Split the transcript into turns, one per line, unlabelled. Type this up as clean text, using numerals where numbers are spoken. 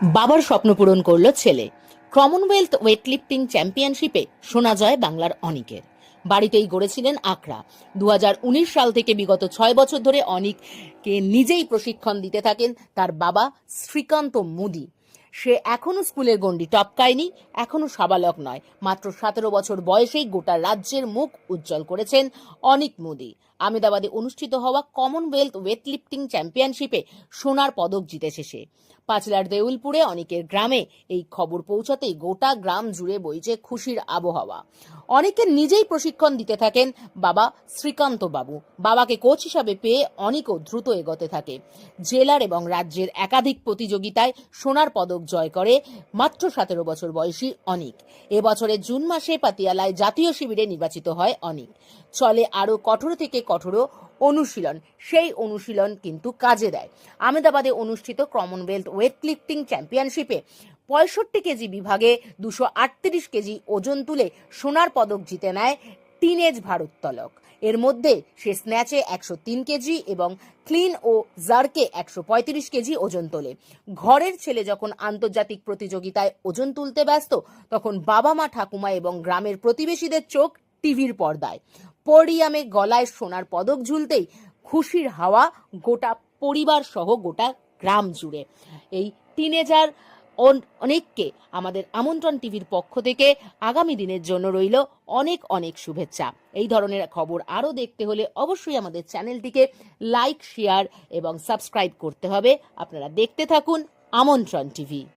বাবার স্বপ্ন পূরণ করলো ছেলে। কমনওয়েলথ ওয়েটলিফটিং চ্যাম্পিয়নশিপে সোনা জয় বাংলার অনিকের। বাড়িতেই গড়েছিলেন আঁকড়া। 2019 সাল থেকে বিগত 6 বছর ধরে অনিককে নিজেই প্রশিক্ষণ দিতে থাকেন তার বাবা শ্রীকান্ত মুদি। সে এখনো স্কুলের গণ্ডি টপকায়নি, এখনো সাবালক নয়। মাত্র 17 বছর বয়সেই গোটা রাজ্যের মুখ উজ্জ্বল করেছেন অনিক মুদি। আহমেদাবাদে অনুষ্ঠিত হওয়া কমনওয়েলথ ওয়েটলিফটিং চ্যাম্পিয়নশিপে সোনার পদক জিতেছে সে। পাঁচলার দেউলপুরে অনেকের গ্রামে এই খবর পৌঁছাতেই গোটা গ্রাম জুড়ে বইছে খুশির আবহাওয়া। অনেকে নিজেই প্রশিক্ষণ দিতে থাকেন বাবা শ্রীকান্ত বাবু। বাবাকে কোচ হিসাবে পেয়ে অনেকও দ্রুত এগোতে থাকে। জেলার এবং রাজ্যের একাধিক প্রতিযোগিতায় সোনার পদক জয় করে মাত্র 17 বছর বয়সী অনিক। এবছরের জুন মাসে পাতিয়ালায় জাতীয় শিবিরে নির্বাচিত হয় অনিক। চলে আরো কঠোর থেকে কঠোর অনুশীলন। সেই অনুশীলন কিন্তু কাজে দেয়। আহমেদাবাদে অনুষ্ঠিত কমনওয়েলথ ওয়েটলিফটিং চ্যাম্পিয়নশিপে 65 কেজি বিভাগে 238 কেজি ওজন তুলে সোনার পদক জিতে নেয় টিনেজ ভারোত্তোলক। এর মধ্যে সে স্ন্যাচে 103 কেজি এবং ক্লিন ও জার্কে 135 কেজি ওজন তোলে। ঘরের ছেলে যখন আন্তর্জাতিক প্রতিযোগিতায় ওজন তুলতে ব্যস্ত, তখন বাবা মা ঠাকুমা এবং গ্রামের প্রতিবেশীদের চোখ টিভির পর্দায়। পোডিয়ামে গলায় সোনার পদক ঝুলতেই খুশির হাওয়া গোটা পরিবার সহ গোটা গ্রাম জুড়ে। এই টিনেজার অনেককে আমাদের আমন্ত্রণ টিভির পক্ষ থেকে আগামী দিনের জন্য রইল অনেক অনেক শুভেচ্ছা। এই ধরনের খবর আরও দেখতে হলে অবশ্যই আমাদের চ্যানেলটিকে লাইক, শেয়ার এবং সাবস্ক্রাইব করতে হবে। আপনারা দেখতে থাকুন আমন্ত্রণ টিভি।